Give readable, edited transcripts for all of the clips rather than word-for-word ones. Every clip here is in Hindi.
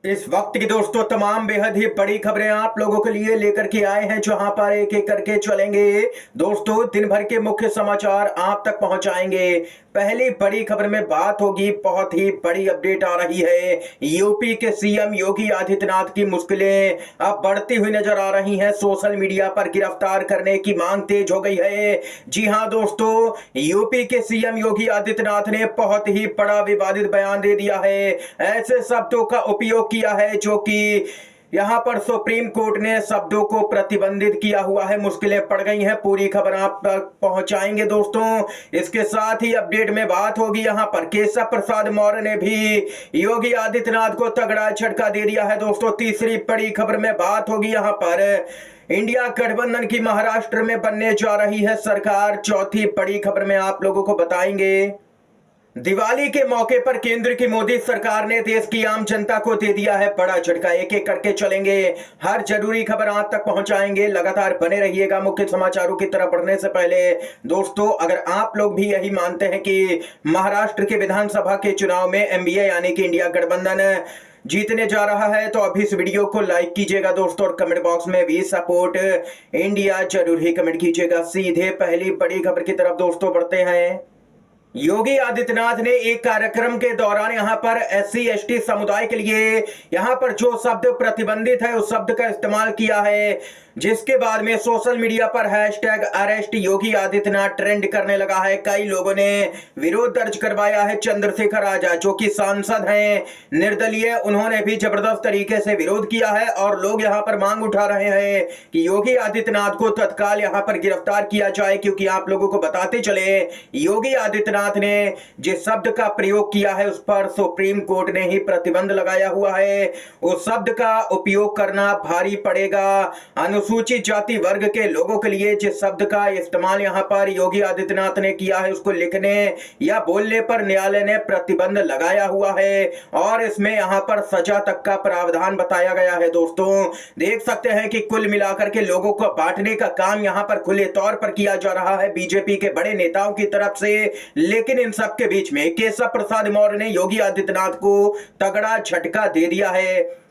इस वक्त की दोस्तों तमाम बेहद ही बड़ी खबरें आप लोगों के लिए लेकर के आए हैं, जहां पर एक एक करके चलेंगे। दोस्तों दिन भर के मुख्य समाचार आप तक पहुंचाएंगे। पहली बड़ी खबर में बात होगी, बहुत ही बड़ी अपडेट आ रही है। यूपी के सीएम योगी आदित्यनाथ की मुश्किलें अब बढ़ती हुई नजर आ रही हैं। सोशल मीडिया पर गिरफ्तार करने की मांग तेज हो गई है। जी हां दोस्तों, यूपी के सीएम योगी आदित्यनाथ ने बहुत ही बड़ा विवादित बयान दे दिया है। ऐसे शब्दों का उपयोग किया है जो कि यहां पर सुप्रीम कोर्ट ने शब्दों को प्रतिबंधित किया हुआ है। मुश्किलें पड़ गई हैं। पूरी खबर आप तक पहुंचाएंगे दोस्तों। इसके साथ ही अपडेट में बात होगी, यहां पर केशव प्रसाद मौर्य ने भी योगी आदित्यनाथ को तगड़ा झटका दे दिया है। दोस्तों तीसरी बड़ी खबर में बात होगी, यहां पर इंडिया गठबंधन की महाराष्ट्र में बनने जा रही है सरकार। चौथी बड़ी खबर में आप लोगों को बताएंगे, दिवाली के मौके पर केंद्र की मोदी सरकार ने देश की आम जनता को दे दिया है बड़ा झटका। एक एक करके चलेंगे, हर जरूरी खबर आप तक पहुंचाएंगे। लगातार बने रहिएगा। मुख्य समाचारों की तरफ बढ़ने से पहले दोस्तों, अगर आप लोग भी यही मानते हैं कि महाराष्ट्र के विधानसभा के चुनाव में एनडीए यानी कि इंडिया गठबंधन जीतने जा रहा है, तो अभी इस वीडियो को लाइक कीजिएगा दोस्तों, और कमेंट बॉक्स में भी सपोर्ट इंडिया जरूर ही कमेंट कीजिएगा। सीधे पहली बड़ी खबर की तरफ दोस्तों बढ़ते हैं। योगी आदित्यनाथ ने एक कार्यक्रम के दौरान यहां पर एससी एसटी समुदाय के लिए यहां पर जो शब्द प्रतिबंधित है उस शब्द का इस्तेमाल किया है, जिसके बाद में सोशल मीडिया पर hashtag arrest Yogi Adityanath trend करने लगा है। कई लोगों ने विरोध दर्ज करवाया है। चंद्रशेखर आजाद जो कि सांसद हैं, निर्दलीय, उन्होंने भी जबरदस्त तरीके से विरोध किया है और लोग यहां पर मांग उठा रहे हैं कि योगी आदित्यनाथ को तत्काल यहां पर गिरफ्तार किया जाए, क्योंकि आप लोगों को बताते चले योगी आदित्यनाथ ने जिस शब्द का प्रयोग किया है उस पर सुप्रीम कोर्ट ने ही प्रतिबंध लगाया हुआ है। उस शब्द का उपयोग करना भारी पड़ेगा। अनुसूचित जाति वर्ग के लोगों के लिए जिस शब्द का इस्तेमाल यहां पर योगी आदित्यनाथ ने किया है उसको लिखने या बोलने पर न्यायालय ने प्रतिबंध लगाया हुआ है, और इसमें यहां पर सजा तक का प्रावधान बताया गया है। दोस्तों देख सकते हैं कि कुल मिलाकर के लोगों को बांटने का काम यहां पर खुले तौर पर किया जा रहा है बीजेपी के बड़े नेताओं की तरफ से। लेकिन इन सब के बीच में केशव प्रसाद मौर्य ने योगी आदित्यनाथ को तगड़ा झटका दे दिया है।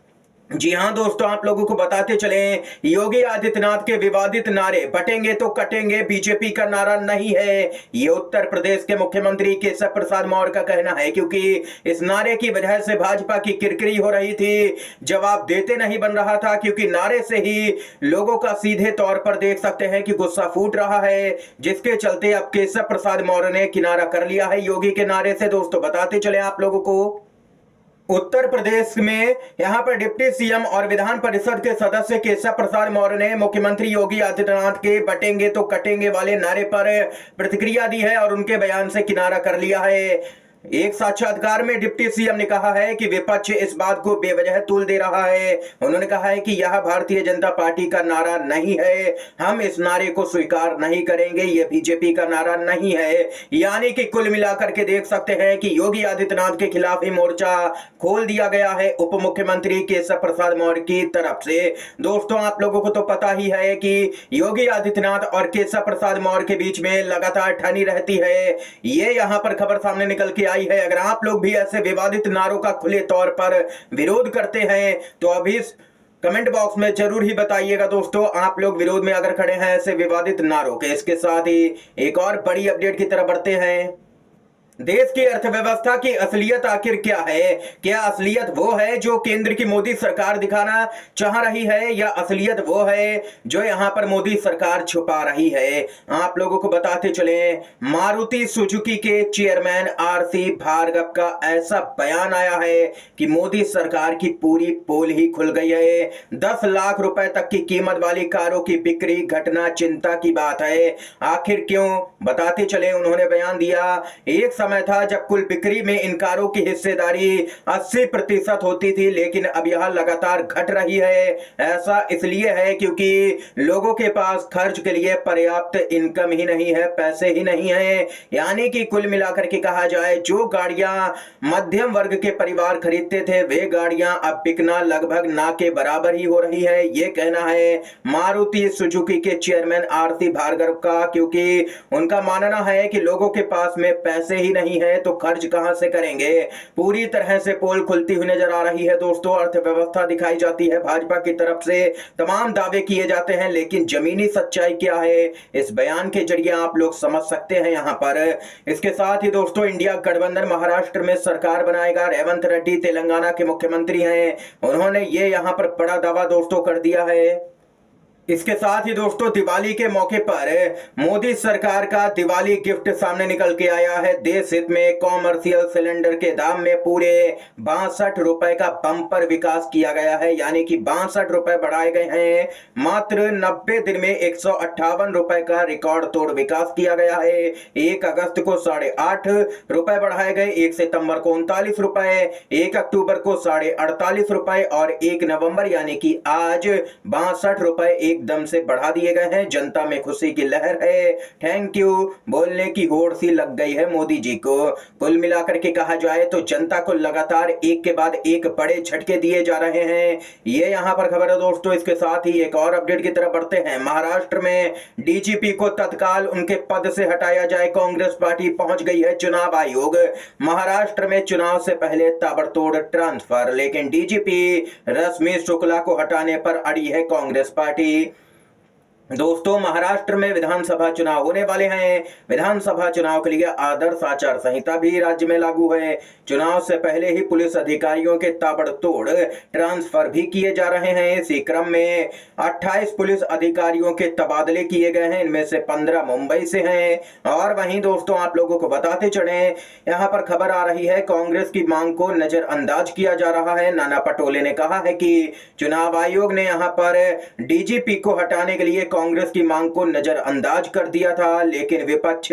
जी हां दोस्तों, आप लोगों को बताते चलें, योगी आदित्यनाथ के विवादित नारे बटेंगे तो कटेंगे बीजेपी का नारा नहीं है, ये उत्तर प्रदेश के मुख्यमंत्री केशव प्रसाद मौर्य का कहना है, क्योंकि इस नारे की वजह से भाजपा की किरकिरी हो रही थी। जवाब देते नहीं बन रहा था, क्योंकि नारे से ही लोगों का सीधे तौर पर देख सकते हैं कि गुस्सा फूट रहा है, जिसके चलते अब केशव प्रसाद मौर्य ने किनारा कर लिया है योगी के नारे से। दोस्तों बताते चले आप लोगों को, उत्तर प्रदेश में यहां पर डिप्टी सीएम और विधान परिषद के सदस्य केशव प्रसाद मौर्य ने मुख्यमंत्री योगी आदित्यनाथ के बटेंगे तो कटेंगे वाले नारे पर प्रतिक्रिया दी है और उनके बयान से किनारा कर लिया है। एक साक्षात्कार में डिप्टी सीएम ने कहा है कि विपक्ष इस बात को बेवजह तूल दे रहा है। उन्होंने कहा है कि यह भारतीय जनता पार्टी का नारा नहीं है, हम इस नारे को स्वीकार नहीं करेंगे, यह बीजेपी का नारा नहीं है। यानी कि कुल मिलाकर के देख सकते हैं कि योगी आदित्यनाथ के खिलाफ ही मोर्चा खोल दिया गया है उप मुख्यमंत्री केशव प्रसाद मौर्य की तरफ से। दोस्तों आप लोगों को तो पता ही है कि योगी आदित्यनाथ और केशव प्रसाद मौर्य के बीच में लगातार ठनी रहती है। ये यहां पर खबर सामने निकल के है। अगर आप लोग भी ऐसे विवादित नारों का खुले तौर पर विरोध करते हैं तो अभी कमेंट बॉक्स में जरूर ही बताइएगा दोस्तों, आप लोग विरोध में अगर खड़े हैं ऐसे विवादित नारों के। इसके साथ ही एक और बड़ी अपडेट की तरफ बढ़ते हैं। देश की अर्थव्यवस्था की असलियत आखिर क्या है? क्या असलियत वो है जो केंद्र की मोदी सरकार दिखाना चाह रही है, या असलियत वो है जो यहां पर मोदी सरकार छुपा रही है? आप लोगों को बताते चले, मारुति सुजुकी के चेयरमैन आरसी भार्गव का ऐसा बयान आया है कि मोदी सरकार की पूरी पोल ही खुल गई है। 10 लाख रुपए तक की कीमत वाली कारों की बिक्री घटना चिंता की बात है। आखिर क्यों? बताते चले, उन्होंने बयान दिया, एक समय था जब कुल बिक्री में इन कारों की हिस्सेदारी 80% होती थी, लेकिन अब यह लगातार घट रही है। ऐसा इसलिए है क्योंकि लोगों के पास खर्च के लिए पर्याप्त इनकम ही नहीं है, पैसे ही नहीं है। यानी कि कुल मिलाकर के कहा जाए, जो गाड़ियां मध्यम वर्ग के परिवार खरीदते थे वे गाड़ियां अब बिकना लगभग ना के बराबर ही हो रही है। ये कहना है मारुति सुजुकी के चेयरमैन आरसी भार्गव का, क्योंकि उनका मानना है कि लोगों के पास में पैसे ही नहीं है तो खर्च कहां से करेंगे। पूरी तरह से पोल खुलती हुई नजर आ रही है दोस्तों। अर्थव्यवस्था दिखाई जाती है भाजपा की तरफ से, तमाम दावे किए जाते हैं, लेकिन जमीनी सच्चाई क्या है इस बयान के जरिए आप लोग समझ सकते हैं यहां पर। इसके साथ ही दोस्तों इंडिया गठबंधन महाराष्ट्र में सरकार बनाएगा। रेवंत रेड्डी तेलंगाना के मुख्यमंत्री हैं, उन्होंने ये यहां पर बड़ा दावा दोस्तों कर दिया है। इसके साथ ही दोस्तों दिवाली के मौके पर मोदी सरकार का दिवाली गिफ्ट सामने निकल के आया है। देश हित में कॉमर्शियल सिलेंडर के दाम में पूरे 62 रुपए का बम्पर विकास किया गया है, यानी कि 62 रुपए बढ़ाए गए हैं। मात्र 90 दिन में 158 रुपए का रिकॉर्ड तोड़ विकास किया गया है। 1 अगस्त को 8.5 रुपए बढ़ाए गए, 1 सितंबर को 39 रुपए, 1 अक्टूबर को 48.5 रुपए और 1 नवंबर यानी कि आज 62 रुपए एकदम से बढ़ा दिए गए हैं। जनता में खुशी की लहर है। थैंक यू बोलने की होड़ सी लग गई है मोदी जी को। कुल मिलाकर के कहा जाए तो जनता को लगातार एक के बाद एक बड़े झटके दिए जा रहे हैं। ये यहां पर खबर है दोस्तों। इसके साथ ही एक और अपडेट की तरफ बढ़ते हैं। महाराष्ट्र में डीजीपी को तत्काल उनके पद से हटाया जाए, कांग्रेस पार्टी पहुंच गई है चुनाव आयोग। महाराष्ट्र में चुनाव से पहले ताबड़तोड़ ट्रांसफर, लेकिन डीजीपी रश्मि शुक्ला को हटाने पर अड़ी है कांग्रेस पार्टी। दोस्तों महाराष्ट्र में विधानसभा चुनाव होने वाले हैं। विधानसभा चुनाव के लिए आदर्श आचार संहिता भी राज्य में लागू है। चुनाव से पहले ही पुलिस अधिकारियों के ताबड़तोड़ ट्रांसफर भी किए जा रहे हैं। इसी क्रम में 28 पुलिस अधिकारियों के तबादले किए गए हैं, इनमें से 15 मुंबई से हैं। और वहीं दोस्तों आप लोगों को बताते चले, यहाँ पर खबर आ रही है कांग्रेस की मांग को नजरअंदाज किया जा रहा है। नाना पटोले ने कहा है कि चुनाव आयोग ने यहाँ पर डीजीपी को हटाने के लिए कांग्रेस की मांग को नजरअंदाज कर दिया था, लेकिन विपक्ष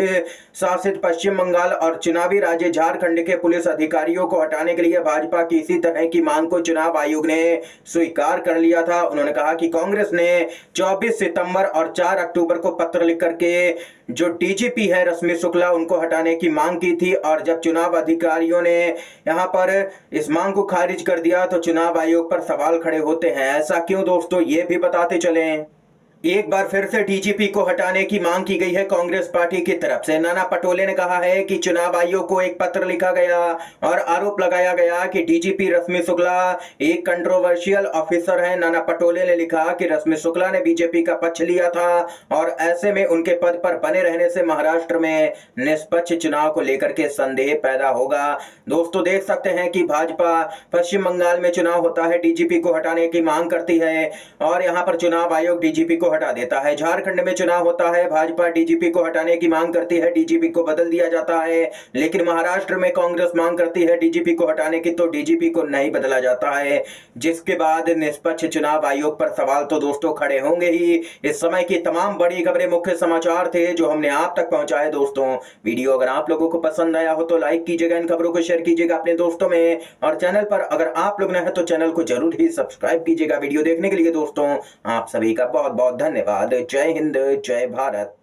शासित पश्चिम बंगाल और चुनावी राज्य झारखंड के पुलिस अधिकारियों को हटाने के लिए भाजपा की इसी तरह की मांग को चुनाव आयोग ने स्वीकार कर लिया था। उन्होंने कहा कि कांग्रेस ने 24 सितंबर और 4 अक्टूबर को पत्र लिख करके जो डीजीपी है रश्मि शुक्ला उनको हटाने की मांग की थी, और जब चुनाव अधिकारियों ने यहां पर इस मांग को खारिज कर दिया तो चुनाव आयोग पर सवाल खड़े होते हैं। ऐसा क्यों दोस्तों, ये भी बताते चलें। एक बार फिर से डीजीपी को हटाने की मांग की गई है कांग्रेस पार्टी की तरफ से। नाना पटोले ने कहा है कि चुनाव आयोग को एक पत्र लिखा गया और आरोप लगाया गया कि डीजीपी रश्मि शुक्ला एक कंट्रोवर्शियल ऑफिसर है। नाना पटोले ने लिखा कि रश्मि शुक्ला ने बीजेपी का पक्ष लिया था और ऐसे में उनके पद पर बने रहने से महाराष्ट्र में निष्पक्ष चुनाव को लेकर के संदेह पैदा होगा। दोस्तों देख सकते हैं कि भाजपा पश्चिम बंगाल में चुनाव होता है, डीजीपी को हटाने की मांग करती है और यहाँ पर चुनाव आयोग डीजीपी को हटा देता है। झारखंड में चुनाव होता है, भाजपा डीजीपी को हटाने की मांग करती है, डीजीपी को बदल दिया जाता है। लेकिन महाराष्ट्र में कांग्रेस मांग करती है डीजीपी को हटाने की, तो डीजीपी को नहीं बदला जाता है, जिसके बाद निष्पक्ष चुनाव आयोग पर सवाल तो दोस्तों खड़े होंगे ही। इस समय की तमाम बड़ी खबरें, मुख्य समाचार थे जो हमने आप तक पहुंचाए। दोस्तों वीडियो अगर आप लोगों को पसंद आया हो तो लाइक कीजिएगा, इन खबरों को शेयर कीजिएगा अपने दोस्तों में, और चैनल पर अगर आप लोग नए हैं तो चैनल को जरूर ही सब्सक्राइब कीजिएगा। वीडियो देखने के लिए दोस्तों आप सभी का बहुत बहुत धन्यवाद। जय हिंद, जय भारत।